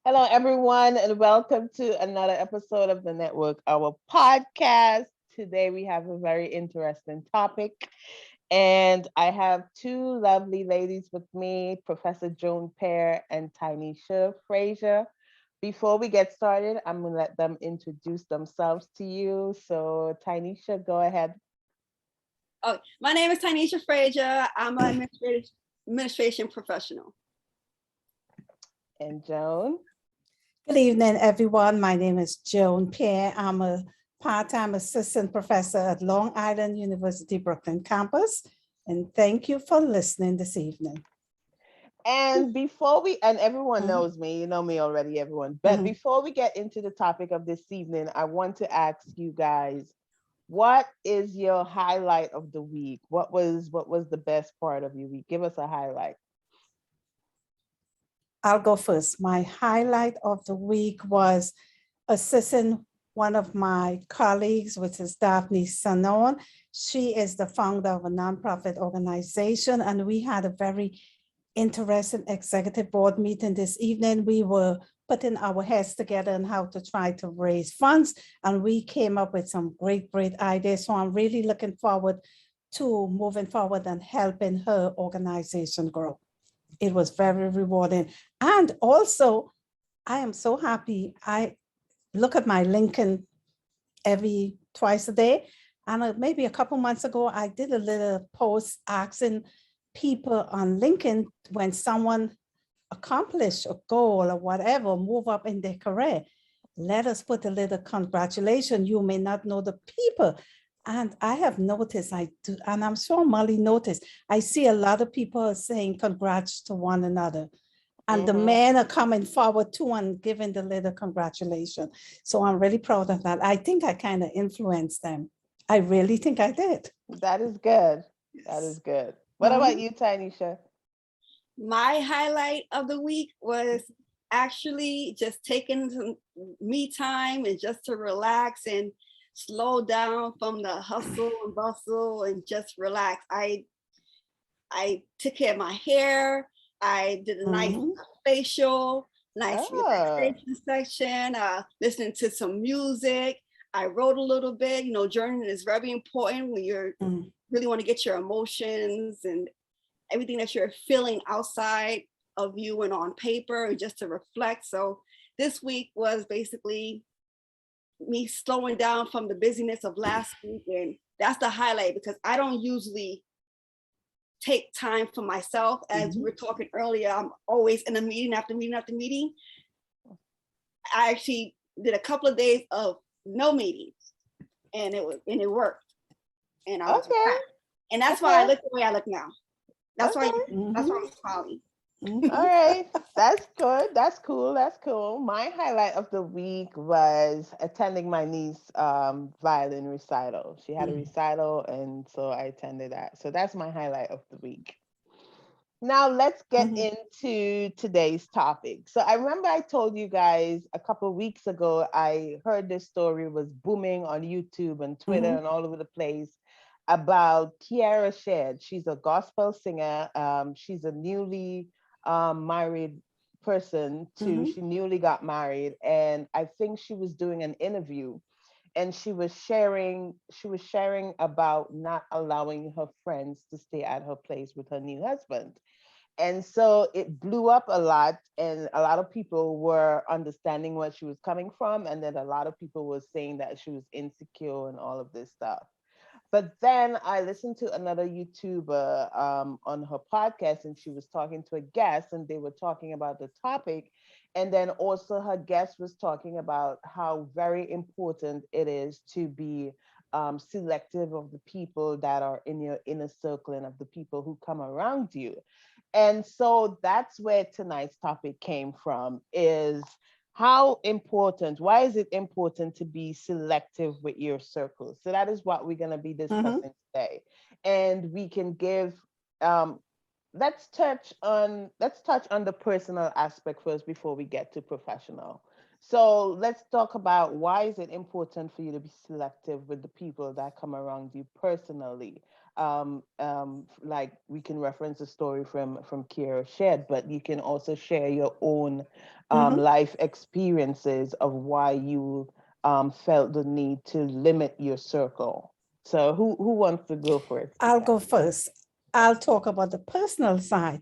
Hello, everyone, and welcome to another episode of the network, our podcast. Today, we have a very interesting topic, and I have two lovely ladies with me, Professor Joan Pear and Tynesha Frazier. Before we get started, I'm going to let them introduce themselves to you. So, Tynesha, go ahead. Oh, my name is Tynesha Frazier. I'm an administration professional. And Joan. Good evening, everyone. My name is Joan Pierre. I'm a part-time assistant professor at Long Island University, Brooklyn campus. And thank you for listening this evening. And and everyone knows me, you know me already, everyone. But before we get into the topic of this evening, I want to ask you guys, what is your highlight of the week? What was the best part of your week? Give us a highlight. I'll go first. My highlight of the week was assisting one of my colleagues, which is Daphne Sanon. She is the founder of a nonprofit organization, and we had a very interesting executive board meeting this evening. We were putting our heads together on how to try to raise funds, and we came up with some great ideas. So I'm really looking forward to moving forward and helping her organization grow. It was very rewarding. And also, I am so happy. I look at my LinkedIn twice a day. And maybe a couple months ago, I did a little post asking people on LinkedIn, when someone accomplish a goal or whatever, move up in their career, let us put a little congratulations. You may not know the people. And I have noticed, and I'm sure Molly noticed, I see a lot of people saying congrats to one another. And the men are coming forward too and giving the little congratulations. So I'm really proud of that. I think I kind of influenced them. I really think I did. That is good. Yes. That is good. What about you, Tynesha? My highlight of the week was actually just taking some me time and just to relax and slow down from the hustle and bustle and just relax. I took care of my hair. I did a nice facial, nice relaxation section, listening to some music. I wrote a little bit. You know, journaling is very important when you're really want to get your emotions and everything that you're feeling outside of you and on paper, just to reflect. So this week was basically me slowing down from the busyness of last week, and that's the highlight, because I don't usually take time for myself. As we were talking earlier, I'm always in a meeting after meeting after meeting. I actually did a couple of days of no meetings, and it worked. And I was happy. And that's why I look the way I look now. That's why I'm smiling. All right, that's good. That's cool. That's cool. My highlight of the week was attending my niece's violin recital. She had a recital, and so I attended that. So that's my highlight of the week. Now let's get into today's topic. So I remember I told you guys a couple of weeks ago, I heard this story was booming on YouTube and Twitter and all over the place about Kierra Sheard. She's a gospel singer. She's a newly married person too. She newly got married, and I think she was doing an interview, and she was sharing about not allowing her friends to stay at her place with her new husband. And so it blew up a lot, and a lot of people were understanding where she was coming from, and then a lot of people were saying that she was insecure and all of this stuff. But then I listened to another YouTuber on her podcast, and she was talking to a guest, and they were talking about the topic. And then also her guest was talking about how very important it is to be selective of the people that are in your inner circle and of the people who come around you. And so that's where tonight's topic came from, is why is it important to be selective with your circles? So that is what we're going to be discussing today. And we can give, let's touch on the personal aspect first before we get to professional. So let's talk about why is it important for you to be selective with the people that come around you personally. Like we can reference a story from Kierra shared, but you can also share your own Mhm. life experiences of why you felt the need to limit your circle. So who wants to go first with I'll go first. I'll talk about the personal side.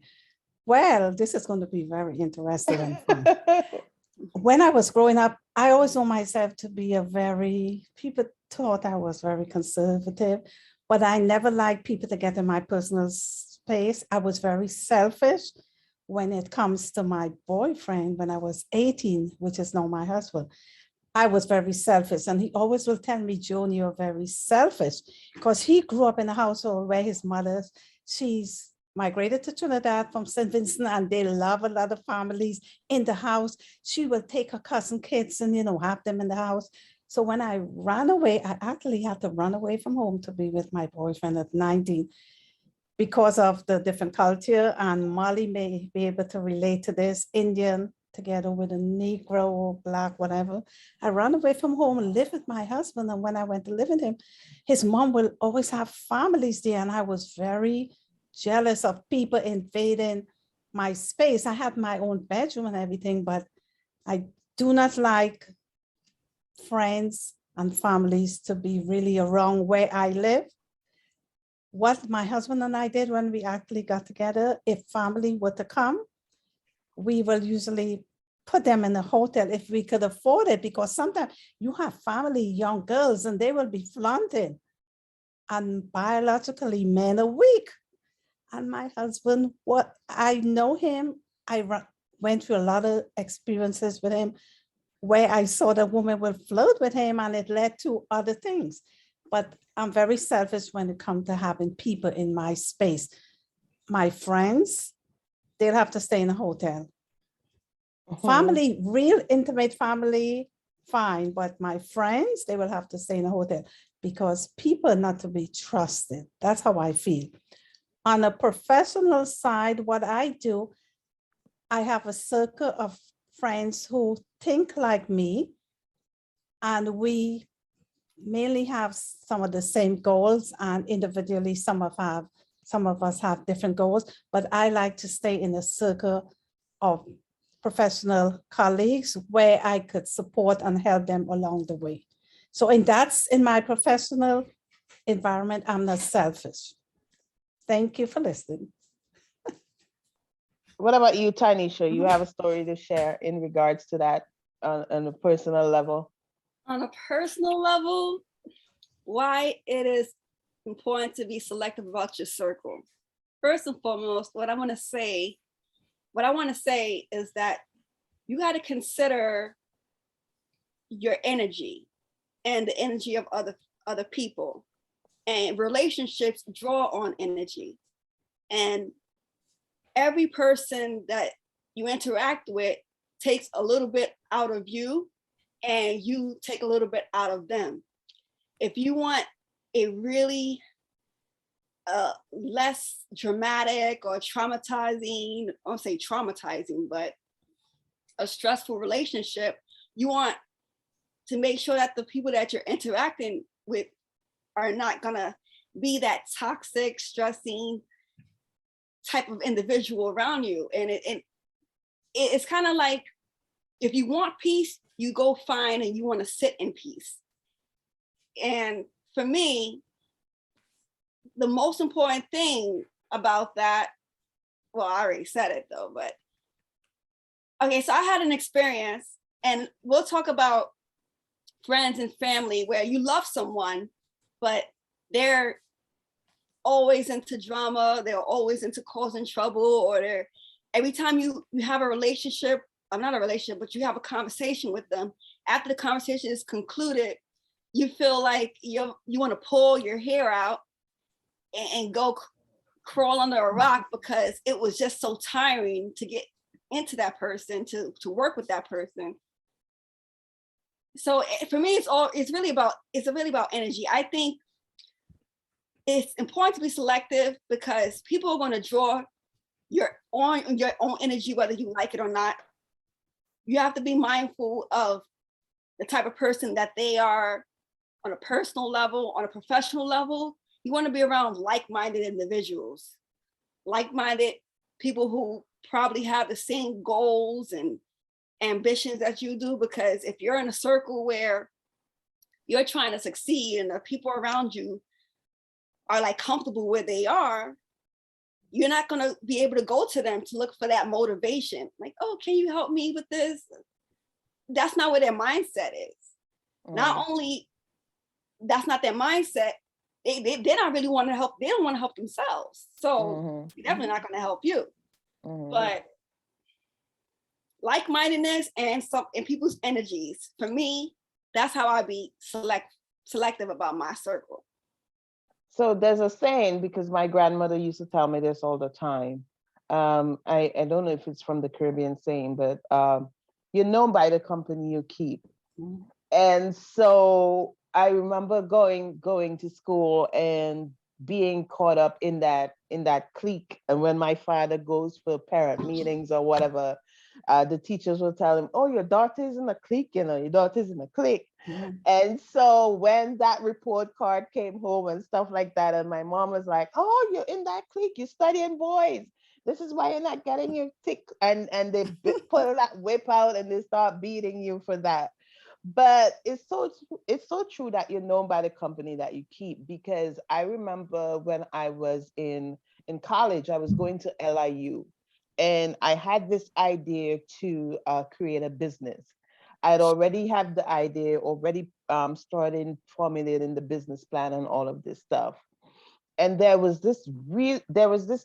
Well, this is going to be very interesting and fun. that? When I was growing up, I always know myself to be people thought I was very conservative, but I never liked people to get in my personal space. I was very selfish when it comes to my boyfriend when I was 18, which is now my husband. I was very selfish. And he always will tell me, Joan, you're very selfish because he grew up in a household where his mother, she's migrated to Trinidad from St. Vincent and they love a lot of families in the house. She will take her cousin kids and, have them in the house. So when I ran away, I actually had to run away from home to be with my boyfriend at 19 because of the different culture. And Molly may be able to relate to this, Indian together with a Negro, Black, whatever. I ran away from home and lived with my husband. And when I went to live with him, his mom will always have families there. And I was very jealous of people invading my space. I had my own bedroom and everything, but I do not like friends and families to be really around where I live. What my husband and I did when we actually got together, if family were to come, we will usually put them in a hotel if we could afford it, because sometimes you have family, young girls, and they will be flaunting. And biologically, men are weak. And my husband, what I know him, went through a lot of experiences with him where I saw the woman will flirt with him and it led to other things. But I'm very selfish when it comes to having people in my space. My friends, they'll have to stay in a hotel. Family, real intimate family, fine. But my friends, they will have to stay in a hotel because people are not to be trusted. That's how I feel. On a professional side, what I do, I have a circle of friends who think like me, and we mainly have some of the same goals, and individually some of us have different goals, but I like to stay in a circle of professional colleagues where I could support and help them along the way. So that's in my professional environment, I'm not selfish. Thank you for listening. What about you, Tanisha? You have a story to share in regards to that on a personal level? On a personal level, why it is important to be selective about your circle. First and foremost, what I want to say is that you got to consider your energy and the energy of other people. And relationships draw on energy. And every person that you interact with takes a little bit out of you and you take a little bit out of them. If you want a really less dramatic or traumatizing, I won't say traumatizing, but a stressful relationship, you want to make sure that the people that you're interacting with are not gonna be that toxic, stressing type of individual around you. And it's kind of like, if you want peace, you go find and you want to sit in peace. And for me, the most important thing about that, well, I already said it though, but okay, so I had an experience, and we'll talk about friends and family where you love someone, but they're always into drama, they're always into causing trouble, or they're every time you have a relationship, not a relationship, but you have a conversation with them, after the conversation is concluded, you feel like you want to pull your hair out and go crawl under a rock, because it was just so tiring to get into that person, to work with that person. So for me, it's really about energy. I think it's important to be selective because people are going to draw your own energy, whether you like it or not. you have to be mindful of the type of person that they are on a personal level, on a professional level. You want to be around like-minded individuals, like-minded people who probably have the same goals and ambitions that you do, because if you're in a circle where you're trying to succeed and the people around you are like comfortable where they are, you're not going to be able to go to them to look for that motivation. Like, oh, can you help me with this? That's not where their mindset is. Not only that's not their mindset, they don't really want to help. They don't want to help themselves. So they're definitely not going to help you. But like-mindedness and people's energies, for me, that's how I be selective about my circle. So there's a saying, because my grandmother used to tell me this all the time. I don't know if it's from the Caribbean saying, but you're known by the company you keep. And so I remember going to school and being caught up in that clique. And when my father goes for parent meetings or whatever, the teachers will tell him, oh, your daughter's in a clique, your daughter's in a clique. And so when that report card came home and stuff like that, and my mom was like, oh, you're in that clique, you're studying boys. This is why you're not getting your tick. And they pull that whip out and they start beating you for that. But it's so true that you're known by the company that you keep, because I remember when I was in college, I was going to LIU, and I had this idea to create a business. I'd already had the idea, already started formulating the business plan and all of this stuff. And there was this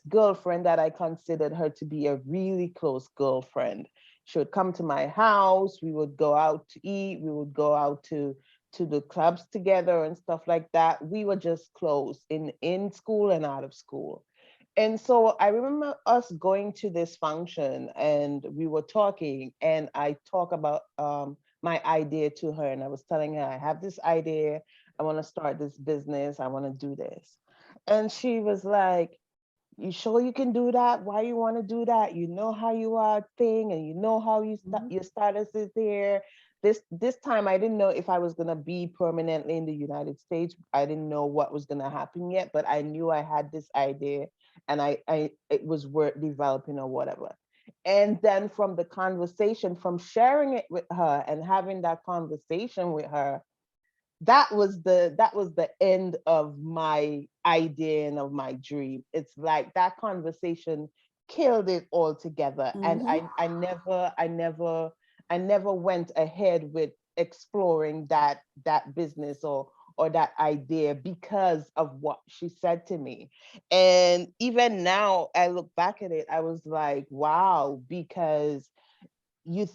girlfriend that I considered her to be a really close girlfriend. She would come to my house, we would go out to eat, we would go out to the clubs together and stuff like that. We were just close in school and out of school. And so I remember us going to this function and we were talking, and I talk about my idea to her, and I was telling her, I have this idea, I want to start this business, I want to do this. And she was like, you sure you can do that? Why you want to do that? You know how you are thing, and you know how your status is there. This time I didn't know if I was gonna be permanently in the United States. I didn't know what was gonna happen yet, but I knew I had this idea, and it was worth developing or whatever. And then from the conversation, from sharing it with her and having that conversation with her, that was the end of my idea and of my dream. It's like that conversation killed it all together. And I never went ahead with exploring that business or that idea because of what she said to me. And even now I look back at it, I was like, wow, because you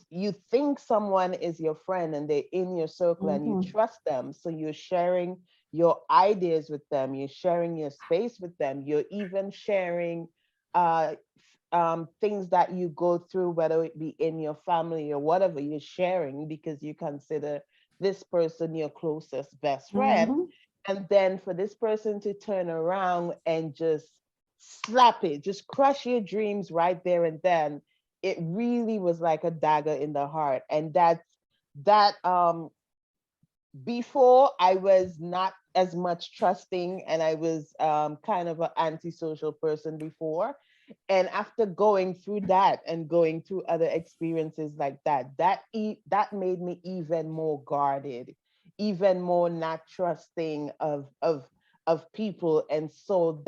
think someone is your friend and they're in your circle and you trust them, so you're sharing your ideas with them, you're sharing your space with them, you're even sharing things that you go through, whether it be in your family or whatever, you're sharing because you consider this person your closest best friend. And then for this person to turn around and just slap it, just crush your dreams right there and then, it really was like a dagger in the heart. And that before I was not as much trusting, and I was kind of an antisocial person before. And after going through that and going through other experiences like that made me even more guarded, even more not trusting of people. And so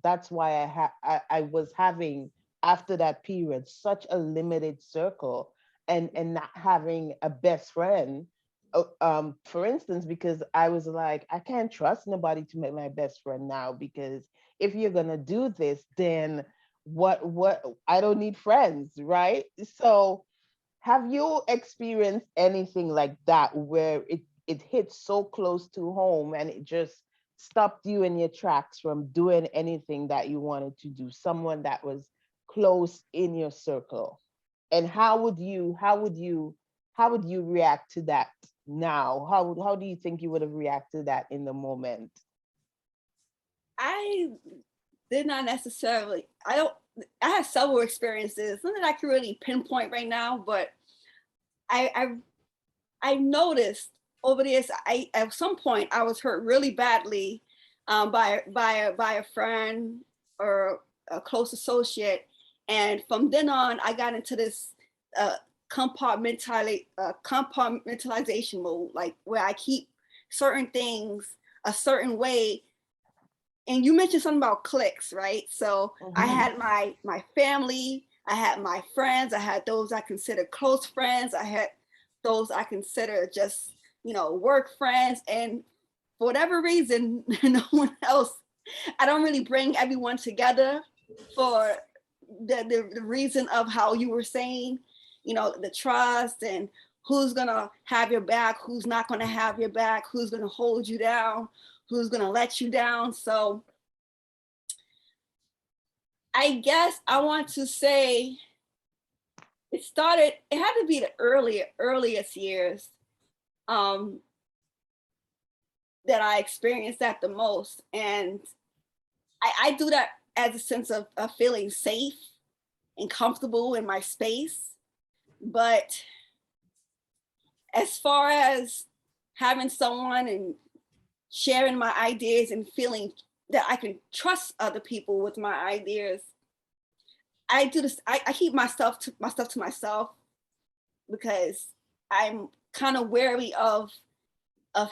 that's why I was having, after that period, such a limited circle, and not having a best friend. For instance, because I was like, I can't trust nobody to make my best friend now, because if you're gonna do this, then what I don't need friends, right? So have you experienced anything like that where it hit so close to home and it just stopped you in your tracks from doing anything that you wanted to do? Someone that was close in your circle, and how would you react to that now? How do you think you would have reacted to that in the moment? I did not necessarily, I had several experiences, none that I can really pinpoint right now, but I noticed over this, at some point I was hurt really badly by a friend or a close associate, and from then on I got into this compartmentalization mode, like where I keep certain things a certain way. And you mentioned something about cliques, right? So I had my family, I had my friends, I had those I consider close friends, I had those I consider just, work friends. And for whatever reason, no one else, I don't really bring everyone together for the reason of how you were saying, the trust and who's gonna have your back, who's not gonna have your back, who's gonna hold you down, who's gonna let you down. So I guess I want to say it had to be the earliest years that I experienced that the most. And I do that as a sense of feeling safe and comfortable in my space. But as far as having someone and sharing my ideas and feeling that I can trust other people with my ideas, I do this. I keep my stuff to myself because I'm kind of wary of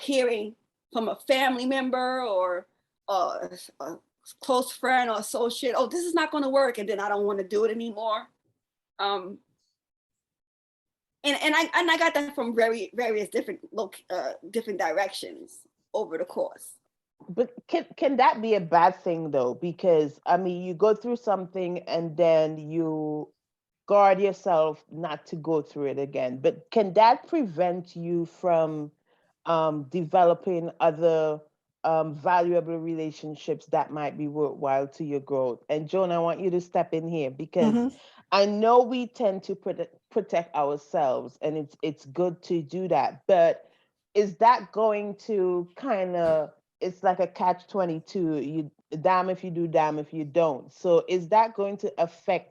hearing from a family member or a close friend or associate, oh, this is not going to work, and then I don't want to do it anymore. And I got that from various different directions over the course. But can that be a bad thing though? Because I mean, you go through something and then you guard yourself not to go through it again. But can that prevent you from developing other valuable relationships that might be worthwhile to your growth? And Joan, I want you to step in here because I know we tend to protect ourselves, and it's good to do that. But is that going to kind of, it's like a catch-22. You damn if you do, damn if you don't. So is that going to affect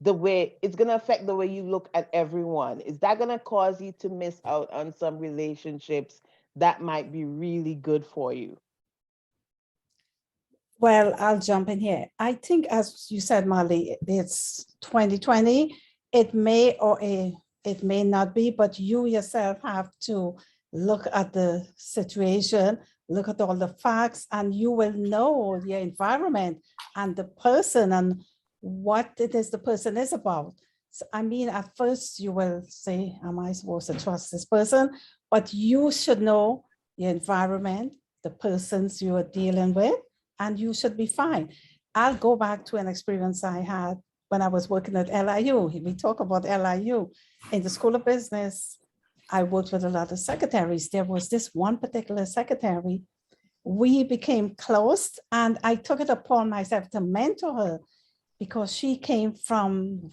the way you look at everyone? Is that going to cause you to miss out on some relationships that might be really good for you? Well, I'll jump in here. I think, as you said, Molly, it's 2020. It may or it may not be, but you yourself have to look at the situation, look at all the facts, and you will know your environment and the person and what it is the person is about. So, I mean, at first you will say, am I supposed to trust this person? But you should know your environment, the persons you are dealing with, and you should be fine. I'll go back to an experience I had when I was working at LIU. We talk about LIU. In the School of Business, I worked with a lot of secretaries. There was this one particular secretary. We became close, and I took it upon myself to mentor her because she came from,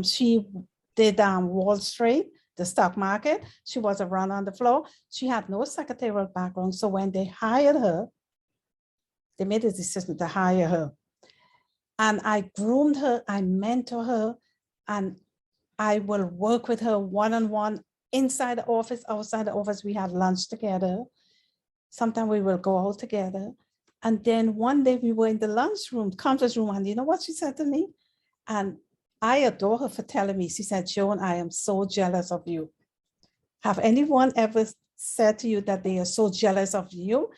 she did Wall Street, the stock market. She was a run on the floor. She had no secretarial background. So when they hired her, they made a decision to hire her. And I groomed her, I mentor her, and I will work with her one-on-one inside the office, outside the office. We had lunch together. Sometimes we will go out together. And then one day we were in the lunchroom, conference room, and you know what she said to me? And I adore her for telling me. She said, Joan, I am so jealous of you. Have anyone ever said to you that they are so jealous of you?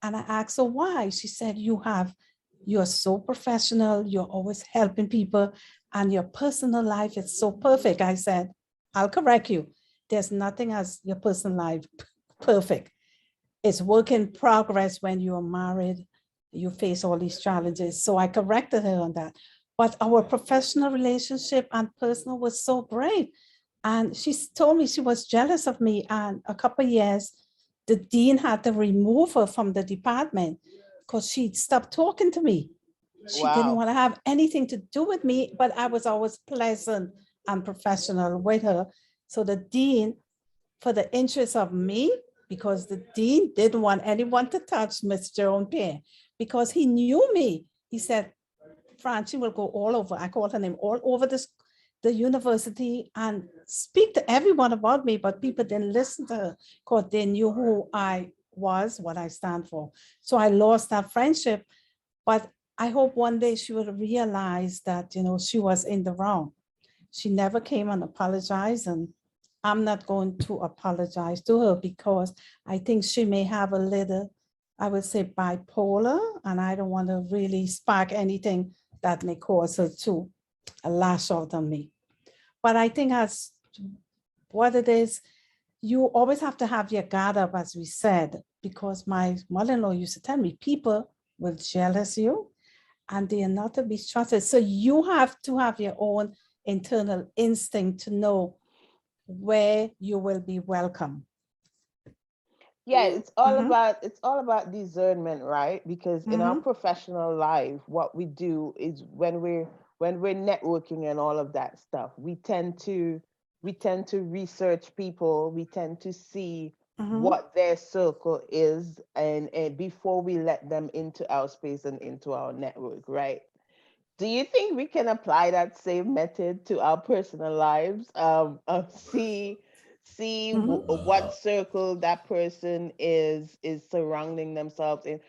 And I asked her why. She said, you're so professional, you're always helping people, and your personal life is so perfect. I said, I'll correct you. There's nothing as your personal life perfect. It's work in progress. When you're married, you face all these challenges. So I corrected her on that. But our professional relationship and personal was so great. And she told me she was jealous of me. And a couple of years, the dean had to remove her from the department because she stopped talking to me. She didn't want to have anything to do with me, but I was always pleasant and professional with her. So the dean, for the interest of me, because the dean didn't want anyone to touch Miss Joan Pierre, because he knew me. He said, Francie will go all over, I called her name, all over the university and speak to everyone about me, but people didn't listen to her because they knew who I was, what I stand for. So I lost that friendship, but I hope one day she will realize that, she was in the wrong. She never came and apologized, and I'm not going to apologize to her because I think she may have a little, I would say, bipolar, and I don't want to really spark anything that may cause her to lash out on me. But I think as what it is, you always have to have your guard up, as we said, because my mother-in-law used to tell me people will jealous you and they are not to be trusted. So you have to have your own internal instinct to know where you will be welcome. Yeah, it's all Mhm. about discernment, right? Because in our professional life, what we do is when we're networking and all of that stuff, we tend to research people, we tend to see what their circle is, and before we let them into our space and into our network, right? Do you think we can apply that same method to our personal lives? See what circle that person is surrounding themselves in.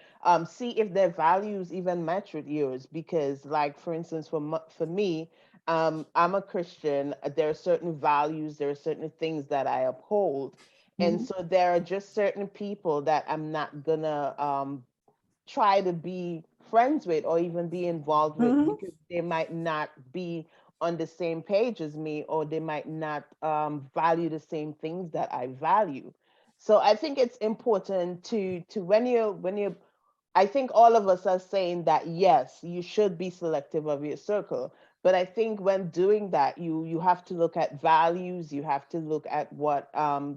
See if their values even match with yours. Because, like, for instance, for me, I'm a Christian. There are certain values, there are certain things that I uphold, and so there are just certain people that I'm not gonna try to be friends with or even be involved with, because they might not be on the same page as me, or they might not value the same things that I value. So I think it's important to when you I think all of us are saying that yes, you should be selective of your circle. But I think when doing that, you have to look at values, you have to look at what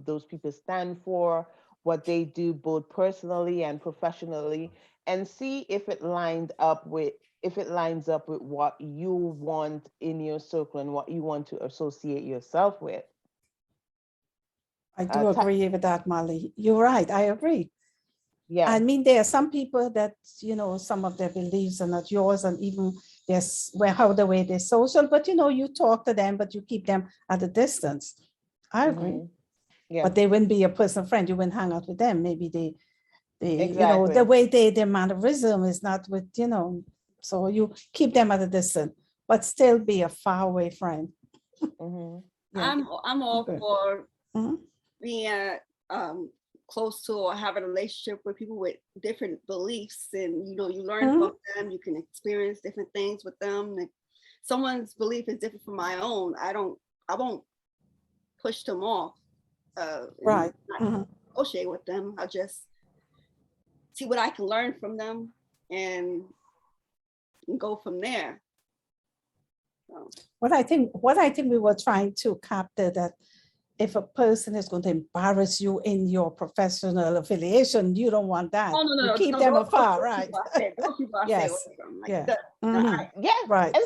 those people stand for, what they do both personally and professionally, and see if it lines up with what you want in your circle and what you want to associate yourself with. I do agree with that, Molly. You're right. I agree. Yeah. I mean, there are some people that, some of their beliefs are not yours, and even how the way they're social, but you talk to them, but you keep them at a distance. I agree. Yeah. But they wouldn't be a personal friend. You wouldn't hang out with them. Maybe they Exactly. the way their mannerism is not with, so you keep them at a distance, but still be a faraway friend. I'm all for being close to or have a relationship with people with different beliefs, and you learn from them, you can experience different things with them. If someone's belief is different from my own, I won't push them off, right, not negotiate with them. I'll just see what I can learn from them and go from there. So. What I think we were trying to capture, that if a person is going to embarrass you in your professional affiliation, you don't want that. Oh, no, you keep them afar, right? Those people I yes. stay away from. Like, Yeah, right. And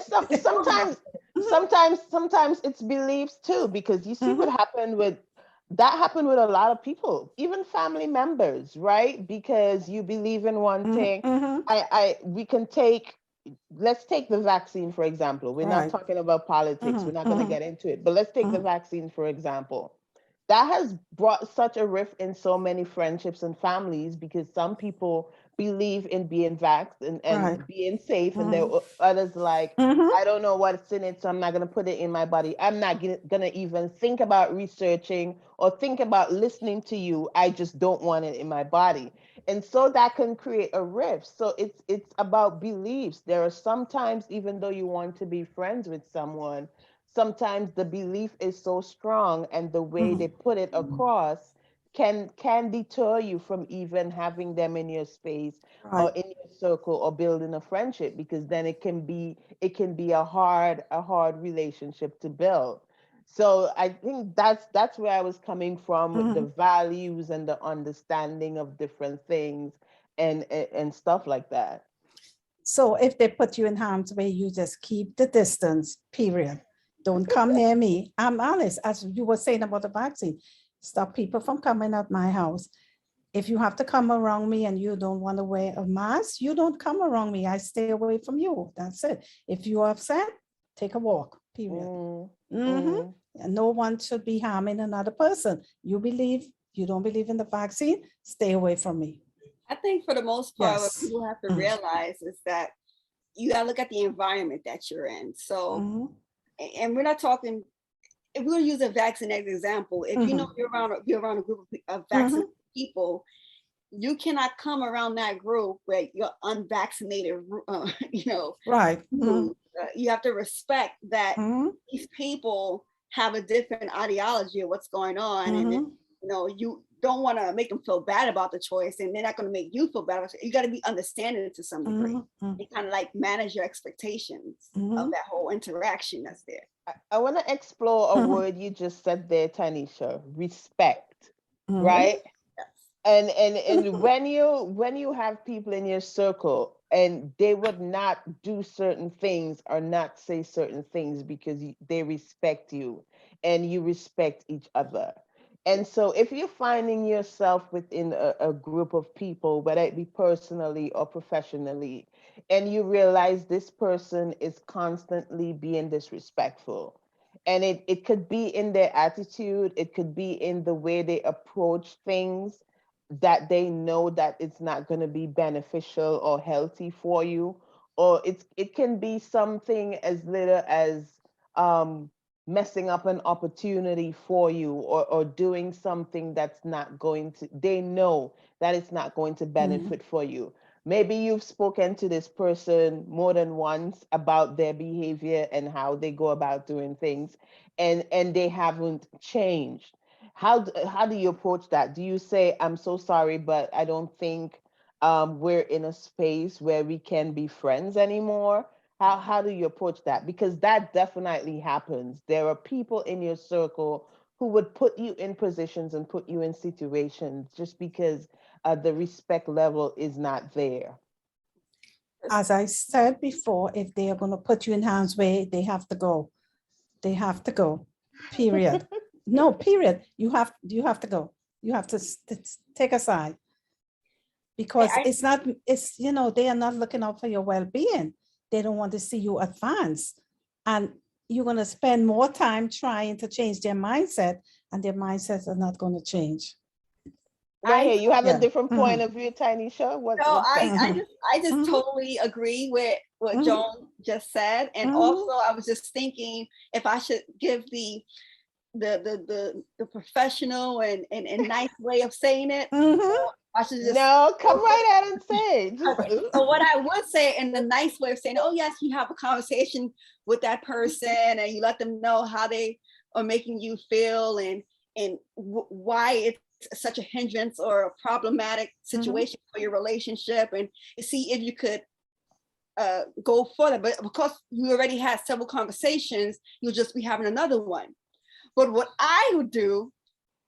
sometimes it's beliefs too, because you see what happened with a lot of people, even family members, right? Because you believe in one thing. Let's take the vaccine, for example. We're not talking about politics. We're not going to get into it, but let's take the vaccine, for example. That has brought such a rift in so many friendships and families, because some people believe in being vaxxed and being safe, and there are others like, I don't know what's in it, so I'm not going to put it in my body. I'm not going to even think about researching or think about listening to you. I just don't want it in my body. And so that can create a rift. So it's about beliefs. There are sometimes, even though you want to be friends with someone, sometimes the belief is so strong, and the way they put it across can deter you from even having them in your space or in your circle or building a friendship, because then it can be a hard relationship to build. So I think that's where I was coming from with the values and the understanding of different things and stuff like that. So if they put you in harm's way, you just keep the distance, period. Don't come near me. I'm honest, as you were saying about the vaccine. Stop people from coming at my house. If you have to come around me and you don't want to wear a mask, you don't come around me. I stay away from you. That's it. If you're upset, take a walk, period. Mm, Mhm. And no one should be harming another person. You don't believe in the vaccine, stay away from me. I think for the most part, what Yes. people have to Mm. realize is that you gotta look at the environment that you're in. So, Mhm. and we're not talking, if we're gonna use a vaccine as an example, if you know you're around a group of vaccinated people, you cannot come around that group where you're unvaccinated, Right. group. You have to respect that Mhm. these people have a different ideology of what's going on, and you don't want to make them feel bad about the choice, and they're not going to make you feel bad. You got to be understanding to some degree, and kind of like manage your expectations of that whole interaction that's there. I want to explore a word you just said there, Tanisha. Respect, right? And when you have people in your circle and they would not do certain things or not say certain things because they respect you and you respect each other. And so if you're finding yourself within a group of people, whether it be personally or professionally, and you realize this person is constantly being disrespectful, and it could be in their attitude, it could be in the way they approach things, that they know that it's not going to be beneficial or healthy for you, or it can be something as little as messing up an opportunity for you, or doing something that's not going to, they know that it's not going to benefit for you. Maybe you've spoken to this person more than once about their behavior and how they go about doing things, and they haven't changed. How do you approach that? Do you say, I'm so sorry, but I don't think we're in a space where we can be friends anymore? How do you approach that? Because that definitely happens. There are people in your circle who would put you in positions and put you in situations just because the respect level is not there. As I said before, if they are going to put you in harm's way, they have to go. They have to go. Period. No, period. You have to go. You have to take a side, because they are not looking out for your well-being. They don't want to see you advance, and you're going to spend more time trying to change their mindset, and their mindsets are not going to change. Right here, you have a different point Mhm. of view, Tiny Show. No, I just totally agree with what Joan just said, and also I was just thinking if I should give the professional and nice way of saying it. I should just come right out and say it. Okay. So what I would say in the nice way of saying, oh yes, you have a conversation with that person and you let them know how they are making you feel and why it's such a hindrance or a problematic situation for your relationship, and see if you could go further. But because you already had several conversations, you'll just be having another one. But what I would do,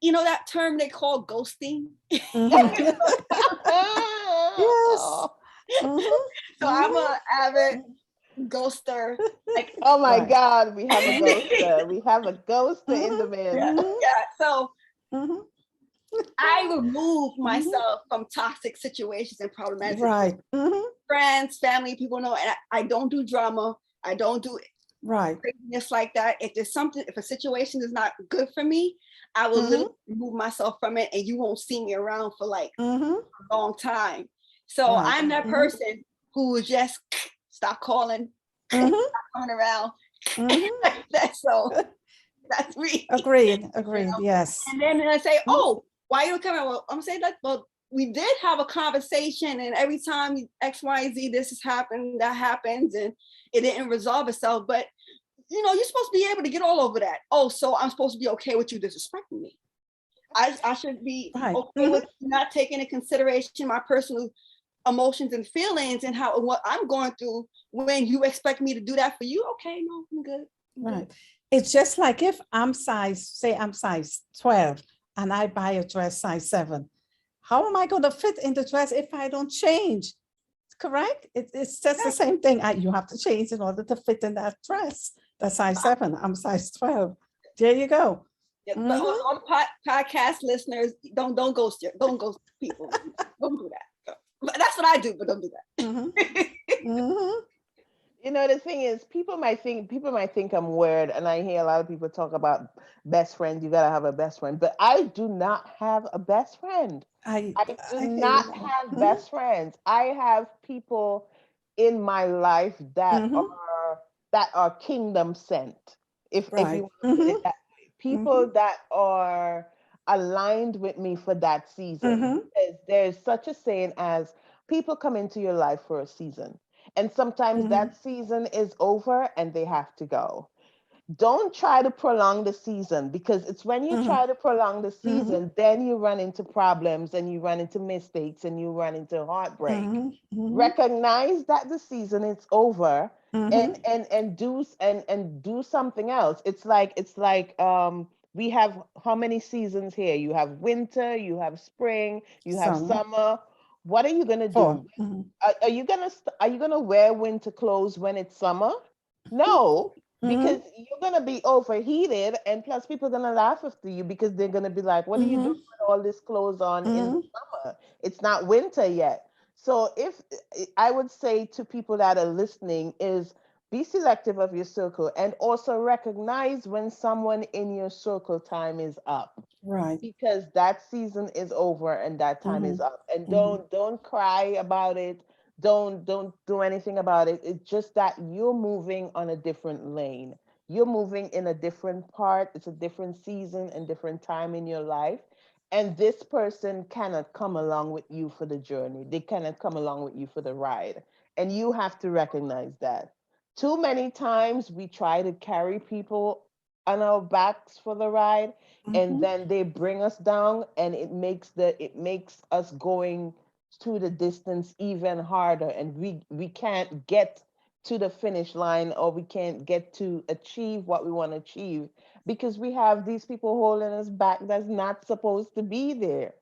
that term they call ghosting. Yes. So I'm an avid ghoster. Like, oh my God, we have a ghoster. We have a ghoster in the man. Yeah. So I remove myself from toxic situations and problematic situations. Friends, family, people know, and I don't do drama. I don't do craziness like that. If a situation is not good for me, I will literally remove myself from it, and you won't see me around for like a long time. So I'm that person who will just stop calling, stop coming around. So that's me. Agreed. Yes. And then I say, oh, why you coming? Well, I'm saying that, well, we did have a conversation, and every time X, Y, Z, this has happened, that happens, and it didn't resolve itself. But you're supposed to be able to get all over that. Oh, so I'm supposed to be okay with you disrespecting me. I should be okay with not taking into consideration my personal emotions and feelings and what I'm going through when you expect me to do that for you. Okay, no, I'm good. Right. It's just like if I'm size 12 and I buy a dress size 7. How am I going to fit in the dress if I don't change? Correct? It's just the same thing. You have to change in order to fit in that dress. That's size 7. I'm size 12. There you go. Yeah, but all the podcast listeners, don't ghost people. Don't do that. But that's what I do, but don't do that. You know, the thing is, people might think I'm weird, and I hear a lot of people talk about best friend. You gotta have a best friend, but I do not have a best friend. I I do I hear not you. have best friends. I have people in my life Mhm. that are kingdom sent. If you Right. want to put it that way, people Mhm. that are aligned with me for that season. Mhm. Because there's such a saying as people come into your life for a season, and sometimes Mhm. that season is over and they have to go. Don't try to prolong the season, because it's when you Mhm. try to prolong the Mhm. season, then you run into problems and you run into mistakes and you run into heartbreak. Mhm. Mhm. Recognize that the season is over, Mhm. and do something else. It's like we have how many seasons here? You have winter, you have spring, you have Summer. summer. What are you gonna Fall. do? Mhm. Are you gonna wear winter clothes when it's summer? No, because Mhm. you're gonna be overheated, and plus people are gonna laugh after you because they're gonna be like, "What are you doing Mhm. with all this clothes on in the Mhm. summer? It's not winter yet." So if I would say to people that are listening is be selective of your circle, and also recognize when someone in your circle time is up, Right. because that season is over and that time is Mhm. up. And Mhm. don't cry about it. Don't do anything about it. It's just that you're moving on a different lane. You're moving in a different part. It's a different season and different time in your life, and this person cannot come along with you for the journey. They cannot come along with you for the ride, and you have to recognize that. Too many times we try to carry people on our backs for the ride, and Mhm. then they bring us down, and it makes us going to the distance even harder, and we can't get to the finish line, or we can't get to achieve what we want to achieve, because we have these people holding us back that's not supposed to be there.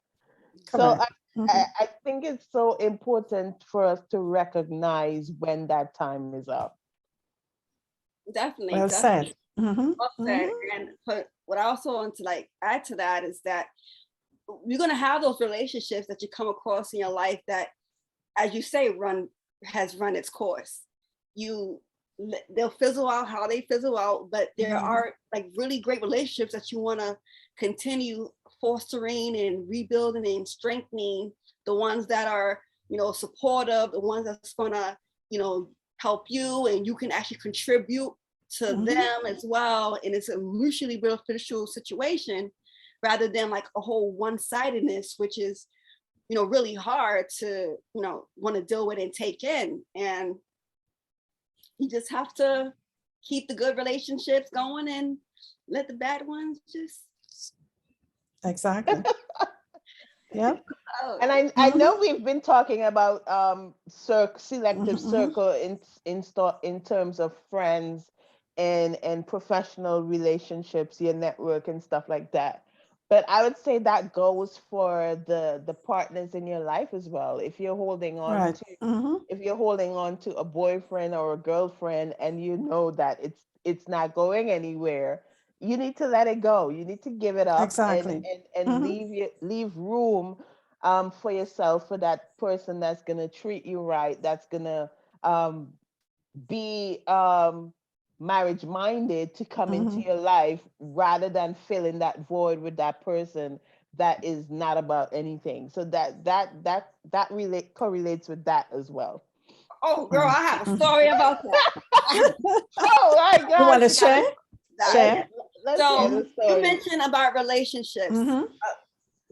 So Correct. I think it's so important for us to recognize when that time is up. Definitely, Well said. definitely. Mhm. Well said. Mhm. And but what I also want to like add to that is that you're gonna have those relationships that you come across in your life that, as you say, has run its course. You they'll fizzle out how they fizzle out, but there Mhm. are like really great relationships that you want to continue fostering and rebuilding and strengthening. The ones that are, supportive, the ones that's gonna, you know, help you and you can actually contribute to Mhm. them as well. And it's a mutually beneficial situation rather than like a whole one-sidedness, which is really hard to want to deal with and take in. And you just have to keep the good relationships going and let the bad ones just Exactly. Yep. out. And I Mhm. know we've been talking about selective Mhm. Mhm. circle in terms of friends and professional relationships, your network and stuff like that. But I would say that goes for the partners in your life as well. Right. Mhm. If you're holding on to a boyfriend or a girlfriend, and you know that it's not going anywhere, you need to let it go. You need to give it up, Exactly. and Mhm. leave room for yourself, for that person that's gonna treat you right, that's gonna um, be marriage minded, to come into Mhm. your life, rather than filling that void with that person that is not about anything. So that relate correlates with that as well. Oh, girl, Mhm. I have a Mhm. story about that. Oh my You God, want to she got share? it. That- Let's Share. let's hear So the Mhm. you story. mentioned about relationships, Mhm.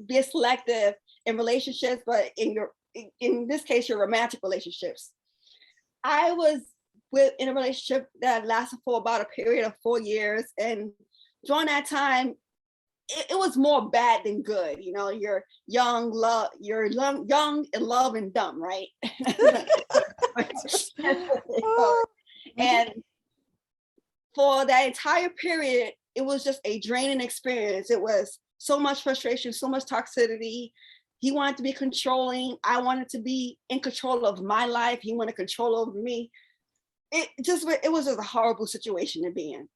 be selective in relationships, but in this case, your romantic relationships. I was in a relationship that lasted for about a period of 4 years, and during that time, it was more bad than good. You're young and love and dumb, right? That's what they call it. Mhm. And for that entire period, it was just a draining experience. It was so much frustration, so much toxicity. He wanted to be controlling. I wanted to be in control of my life. He wanted control over me. It was just a horrible situation to be in.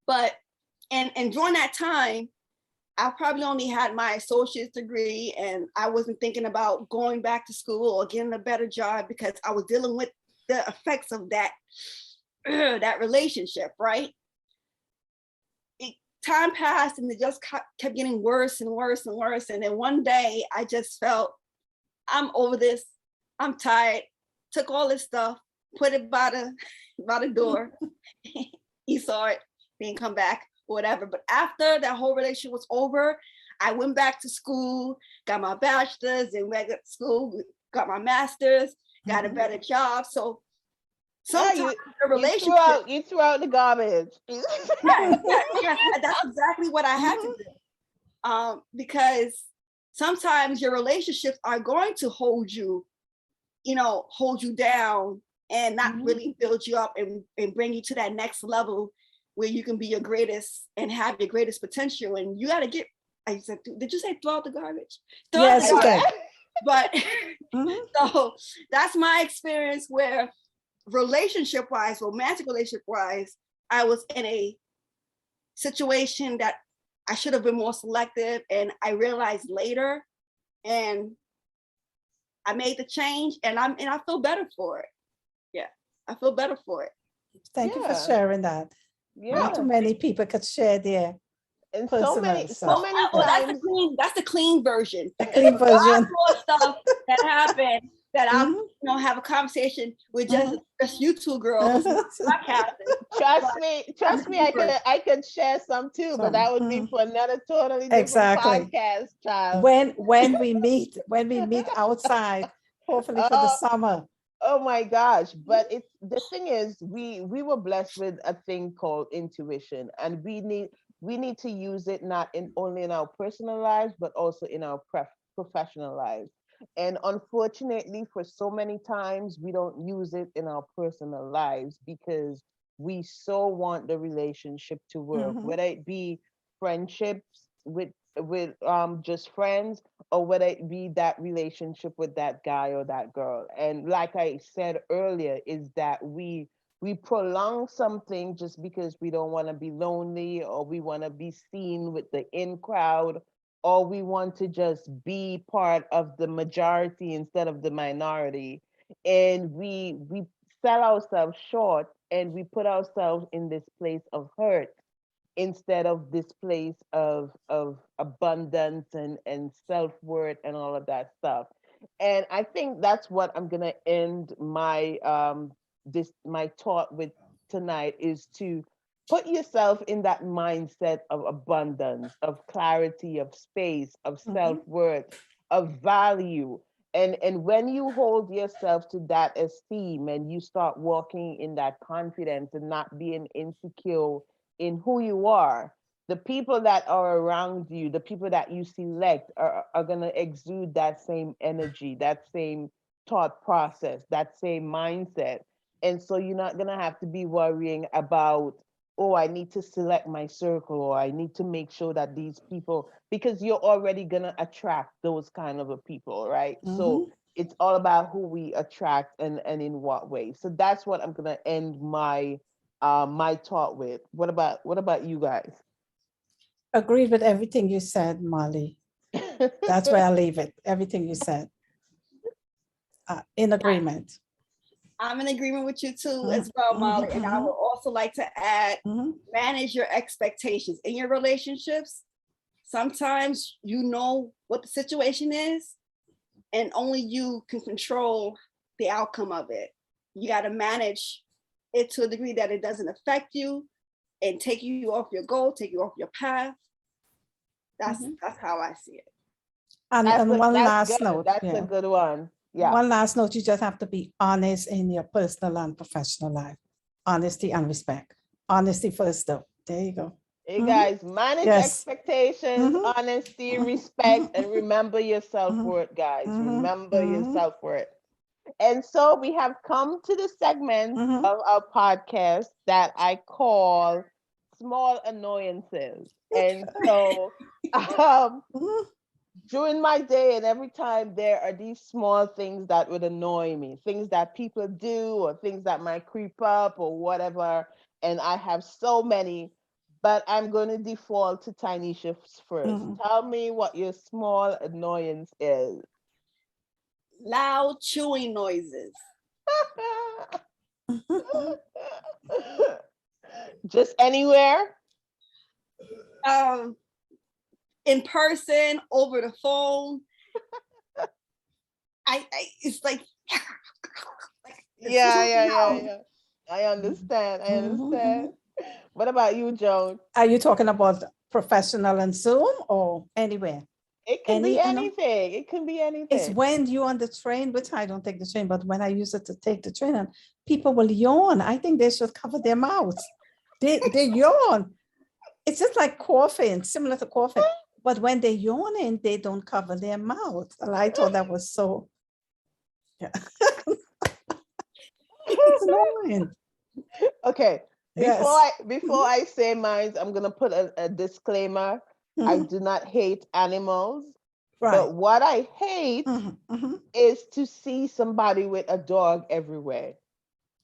But and during that time, I probably only had my associate's degree, and I wasn't thinking about going back to school or getting a better job because I was dealing with the effects of that that relationship, right? Time passed and it just kept getting worse and worse and worse. And then one day I just felt, I'm over this. I'm tired. Took all this stuff, put it by the door. He saw it, didn't come back, whatever. But after that whole relationship was over, I went back to school, got my bachelor's, and went to school, got my master's, got a better job. So sometimes the relationship, you threw out the garbage. yeah, that's exactly what I had to do. Because sometimes your relationships are going to hold you down and not really build you up and bring you to that next level where you can be your greatest and have your greatest potential. And you got to get, I said, did you say throw out the garbage? Yes, you did. But so that's my experience where relationship-wise, romantic relationship-wise, I was in a situation that I should have been more selective, and I realized later, and I made the change, and I feel better for it. Yeah, I feel better for it. Thank you for sharing that. Yeah. Not too many people could share their and personal so many stuff. times. That's the clean version. The clean version. More stuff that happened that I'm have a conversation with just you two girls. Trust me, I could share some too, but that would be for another totally different podcast, child. When we meet outside, hopefully for the summer. Oh my gosh. But the thing is, we were blessed with a thing called intuition, and we need to use it not only in our personal lives, but also in our professional lives. And unfortunately, for so many times, we don't use it in our personal lives because we so want the relationship to work, whether it be friendships with just friends, or whether it be that relationship with that guy or that girl. And like I said earlier, is that we prolong something just because we don't want to be lonely, or we want to be seen with the in crowd, or we want to just be part of the majority instead of the minority. And we sell ourselves short, and we put ourselves in this place of hurt instead of this place of abundance and self-worth and all of that stuff. And I think that's what I'm gonna end my my talk with tonight, is to put yourself in that mindset of abundance, of clarity, of space, of self-worth, of value. And when you hold yourself to that esteem, and you start walking in that confidence and not being insecure in who you are, the people that are around you, the people that you select are going to exude that same energy, that same thought process, that same mindset. And so you're not going to have to be worrying about, oh, I need to select my circle, or I need to make sure that these people, because you're already going to attract those kind of a people, right? So it's all about who we attract and in what way. So that's what I'm going to end my my talk with. What about you guys? Agreed with everything you said, Molly. That's where I leave it. Everything you said. In agreement. I'm in agreement with you too, as well, Molly. And I would also like to add, manage your expectations in your relationships. Sometimes you know what the situation is, and only you can control the outcome of it. You got to manage it to a degree that it doesn't affect you and take you off your goal, take you off your path. That's how I see it. And one last note. That's a good one. Yeah. One last note, you just have to be honest in your personal and professional life. Honesty and respect. Honesty first though. There you go. Hey guys, manage expectations, honesty, respect, and remember your self-worth, guys. Remember your self-worth. And so we have come to the segment of our podcast that I call Small Annoyances. And so during my day, and every time, there are these small things that would annoy me, things that people do, or things that might creep up or whatever. And I have so many, but I'm going to default to Tanisha first. Tell me what your small annoyance is. Loud chewing noises. Just anywhere? In person, over the phone. It's like, Yeah. I understand. What about you, Joan? Are you talking about professional and Zoom or anywhere? It can be anything. It can be anything. It's when you're on the train, which I don't take the train, but when I use it to take the train, and people will yawn. I think they should cover their mouths. They yawn. It's just like coughing, similar to coughing. But when they yawning, they don't cover their mouth. And I thought that was so. Yeah. It's annoying. Okay. Yes. Before I say mine, I'm gonna put a disclaimer. I do not hate animals. Right. But what I hate is to see somebody with a dog everywhere,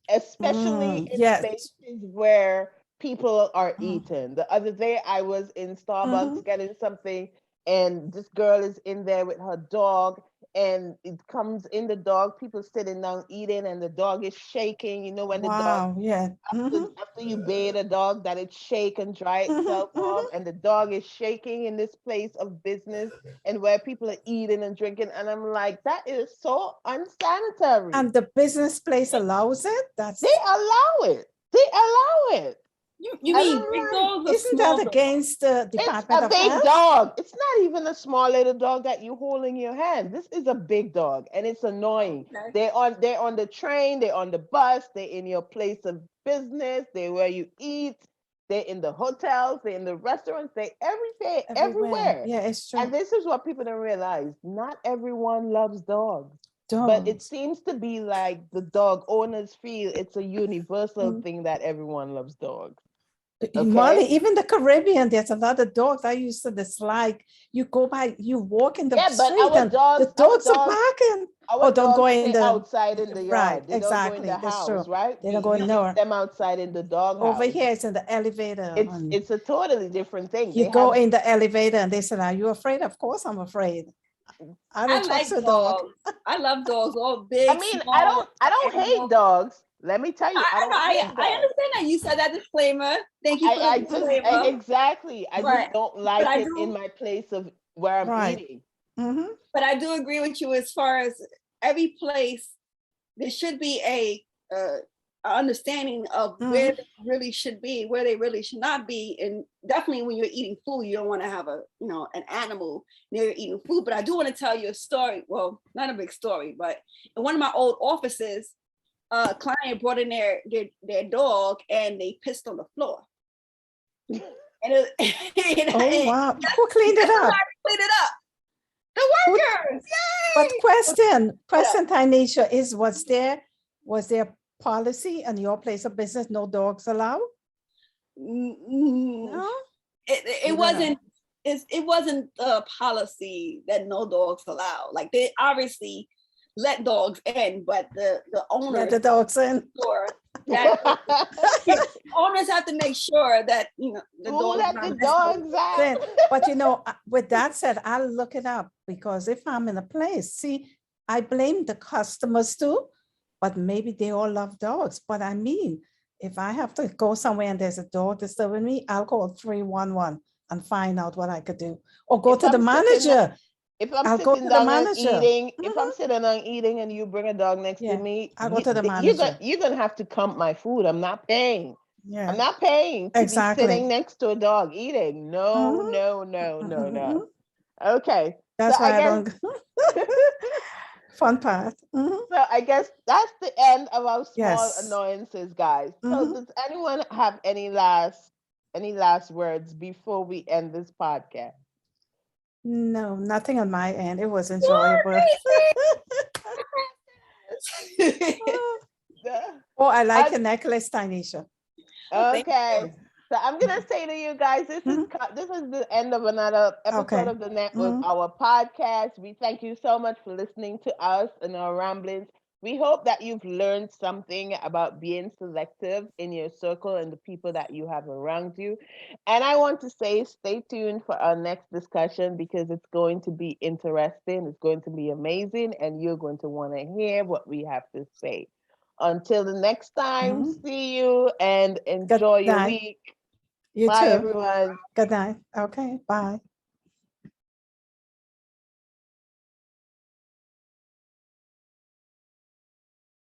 especially in places where people are eating. The other day, I was in Starbucks getting something, and this girl is in there with her dog, and it comes in the dog, people sitting down eating, and the dog is shaking. You know, when the dog, after you bathe a dog, that it shake and dry itself off, and the dog is shaking in this place of business and where people are eating and drinking. And I'm like, that is so unsanitary. And the business place allows it? They allow it. You mean big dogs or isn't small that against the Department it's a of big Health? dog. It's not even a small little dog that you hold in your hand. This is a big dog, and it's annoying. Okay. They're on the train, they're on the bus, they're in your place of business, they're where you eat, they're in the hotels, they're in the restaurants, they're everywhere. Yeah, it's true. And this is what people don't realize. Not everyone loves dogs. But it seems to be like the dog owners feel it's a universal thing that everyone loves dogs. Okay. Molly, even the Caribbean, there's a lot of dogs I used to dislike. You go by, you walk in the street and the dogs are barking. Don't go in the outside in the yard. Right, They exactly. Don't go in the house, right? They don't go in nowhere. Them outside in the dog house. Over here, it's in the elevator. It's a totally different thing. You go in the elevator and they said, "Are you afraid?" Of course, I'm afraid. I don't touch the dog. I love dogs, all big. I mean, small, I don't hate dogs. Let me tell you, I understand that you said that disclaimer. Thank you for the disclaimer. Exactly. I just don't like it in my place of where I'm eating. But I do agree with you as far as every place, there should be a understanding of where they really should be, where they really should not be. And definitely when you're eating food, you don't want to have an animal near eating food. But I do want to tell you a story. Well, not a big story, but in one of my old offices, a client brought in their dog and they pissed on the floor. And wow. Who cleaned it up? Cleaned it up. The workers. But question, Tanisha, was there policy in your place of business, no dogs allowed? No, it wasn't. It wasn't a policy that no dogs allowed. Like they obviously let dogs in, but the owners let the dogs in. Owners have to make sure that the dogs out. But with that said, I'll look it up, because if I'm in a place, see, I blame the customers too, but maybe they all love dogs. But I mean, if I have to go somewhere and there's a dog disturbing me, I'll call 311 and find out what I could do, or go to the manager. If I'm sitting down and eating, if I'm sitting down eating and you bring a dog next to me, I'll go to the manager. You're gonna have to comp my food. I'm not paying. Yeah. I'm not paying to be sitting next to a dog eating. No. Okay. That's why I don't. Fun part. So I guess that's the end of our small annoyances, guys. So does anyone have any last words before we end this podcast? No, nothing on my end. It was enjoyable. Oh, I like your necklace, Tanisha. Okay. So I'm gonna say to you guys, this is the end of another episode of the network, our podcast. We thank you so much for listening to us and our ramblings. We hope that you've learned something about being selective in your circle and the people that you have around you. And I want to say, stay tuned for our next discussion, because it's going to be interesting. It's going to be amazing, and you're going to want to hear what we have to say. Until the next time, Mhm. see you and enjoy your night. week. You Bye, too. everyone. Good night. Okay, bye.